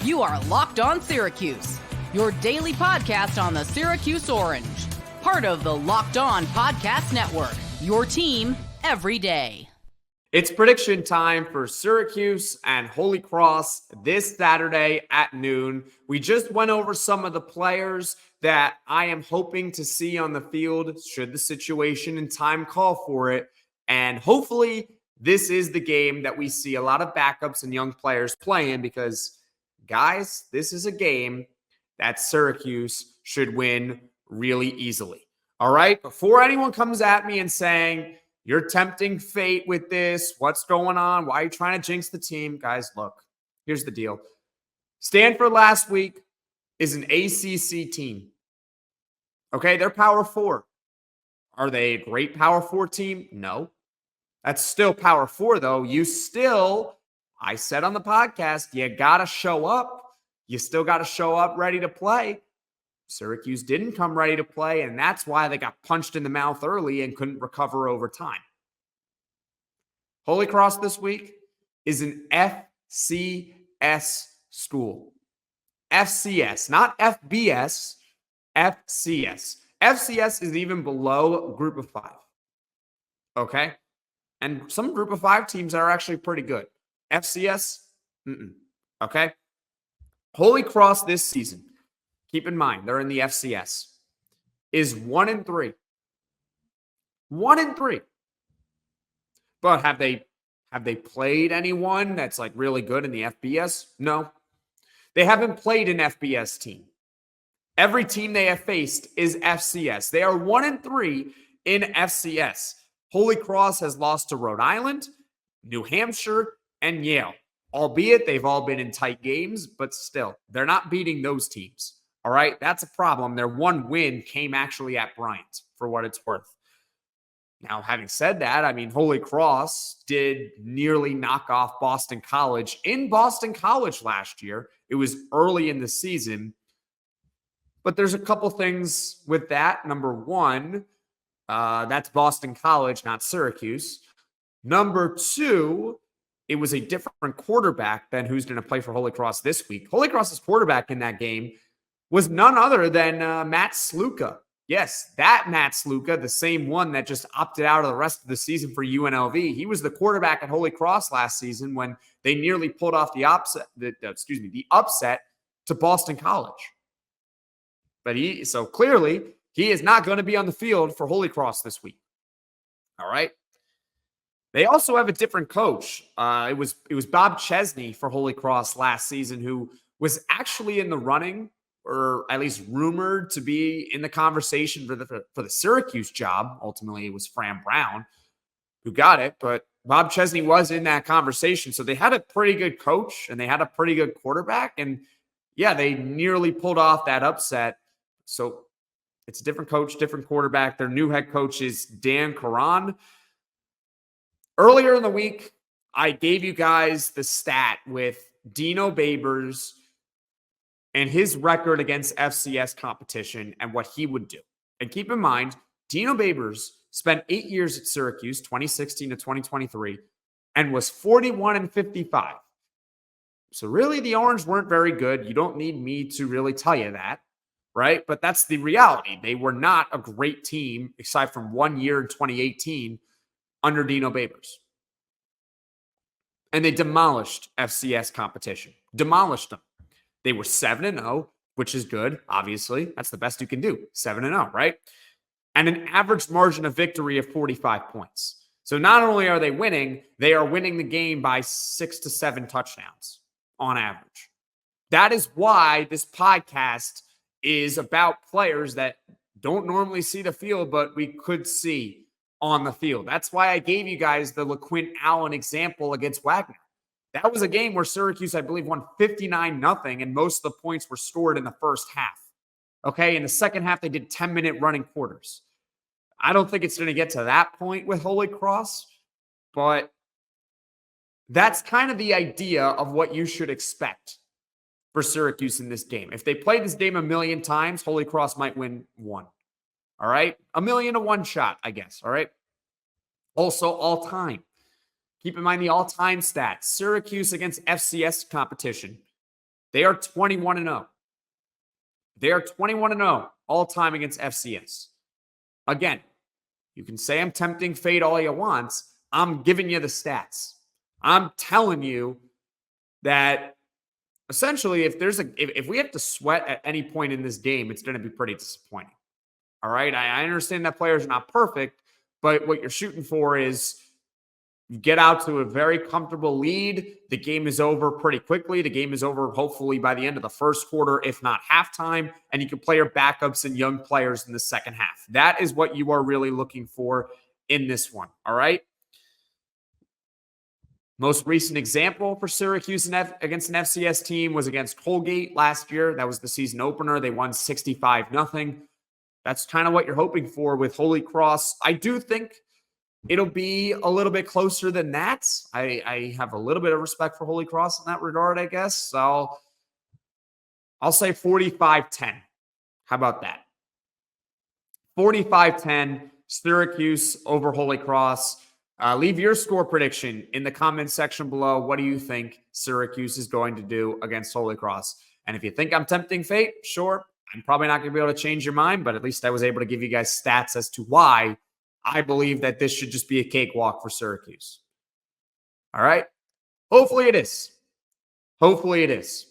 You are Locked On Syracuse, your daily podcast on the Syracuse Orange. Part of the Locked On Podcast Network, your team every day. It's prediction time for Syracuse and Holy Cross this Saturday at noon. We just went over some of the players that I am hoping to see on the field should the situation and time call for it. And hopefully this is the game that we see a lot of backups and young players playing because, guys, this is a game that Syracuse should win really easily. All right? Before anyone comes at me and saying, you're tempting fate with this, what's going on? Why are you trying to jinx the team? Guys, look, here's the deal. Stanford last week is an ACC team. Okay, they're Power 4. Are they a great Power 4 team? No. That's still Power 4, though. I said on the podcast, you got to show up. You still got to show up ready to play. Syracuse didn't come ready to play, and that's why they got punched in the mouth early and couldn't recover over time. Holy Cross this week is an FCS school. FCS, not FBS, FCS. FCS is even below Group of 5. Okay? And some Group of 5 teams are actually pretty good. FCS, okay? Holy Cross this season, keep in mind, they're in the FCS, is 1-3. 1-3. But have they played anyone that's like really good in the FBS? No. They haven't played an FBS team. Every team they have faced is FCS. They are 1-3 in FCS. Holy Cross has lost to Rhode Island, New Hampshire, and Yale. Albeit they've all been in tight games, but still, they're not beating those teams. All right, that's a problem. Their one win came actually at Bryant, for what it's worth. Now, having said that, I mean, Holy Cross did nearly knock off Boston College in Boston College last year. It was early in the season. But there's a couple things with that. Number one, that's Boston College, not Syracuse. Number two, it was a different quarterback than who's going to play for Holy Cross this week. Holy Cross's quarterback in that game was none other than Matt Sluka. Yes, that Matt Sluka, the same one that just opted out of the rest of the season for UNLV. He was the quarterback at Holy Cross last season when they nearly pulled off the upset to Boston College. But so clearly, he is not going to be on the field for Holy Cross this week. All right. They also have a different coach. It was Bob Chesney for Holy Cross last season, who was actually in the running, or at least rumored to be in the conversation for the Syracuse job. Ultimately, it was Fran Brown who got it, but Bob Chesney was in that conversation. So they had a pretty good coach and they had a pretty good quarterback. And yeah, they nearly pulled off that upset. So it's a different coach, different quarterback. Their new head coach is Dan Caron. Earlier in the week, I gave you guys the stat with Dino Babers and his record against FCS competition and what he would do. And keep in mind, Dino Babers spent 8 years at Syracuse, 2016 to 2023, and was 41-55. So really, the Orange weren't very good. You don't need me to really tell you that, right? But that's the reality. They were not a great team, aside from 1 year in 2018 under Dino Babers. And they demolished FCS competition. Demolished them. They were 7-0, which is good, obviously. That's the best you can do, 7-0, right? And an average margin of victory of 45 points. So not only are they winning, they are winning the game by 6 to 7 touchdowns on average. That is why this podcast is about players that don't normally see the field, but we could see on the field. That's why I gave you guys the LaQuint Allen example against Wagner. That was a game where Syracuse, I believe, won 59-0, and most of the points were scored in the first half. Okay, in the second half, they did 10-minute running quarters. I don't think it's going to get to that point with Holy Cross, but that's kind of the idea of what you should expect for Syracuse in this game. If they play this game a million times, Holy Cross might win one. All right? 1,000,000 to 1 shot, I guess. All right? Also, all time. Keep in mind the all-time stats. Syracuse against FCS competition. They are 21-0. They are 21-0 all time against FCS. Again, you can say I'm tempting fate all you want. I'm giving you the stats. I'm telling you that essentially if we have to sweat at any point in this game, it's going to be pretty disappointing. All right. I understand that players are not perfect, but what you're shooting for is you get out to a very comfortable lead. The game is over pretty quickly. The game is over hopefully by the end of the first quarter, if not halftime, and you can play your backups and young players in the second half. That is what you are really looking for in this one. All right. Most recent example for Syracuse against an FCS team was against Colgate last year. That was the season opener. They won 65-0. That's kind of what you're hoping for with Holy Cross. I do think it'll be a little bit closer than that. I have a little bit of respect for Holy Cross in that regard, I guess. So I'll say 45-10. How about that? 45-10, Syracuse over Holy Cross. Leave your score prediction in the comments section below. What do you think Syracuse is going to do against Holy Cross? And if you think I'm tempting fate, sure, I'm probably not going to be able to change your mind, but at least I was able to give you guys stats as to why I believe that this should just be a cakewalk for Syracuse. All right? Hopefully it is. Hopefully it is.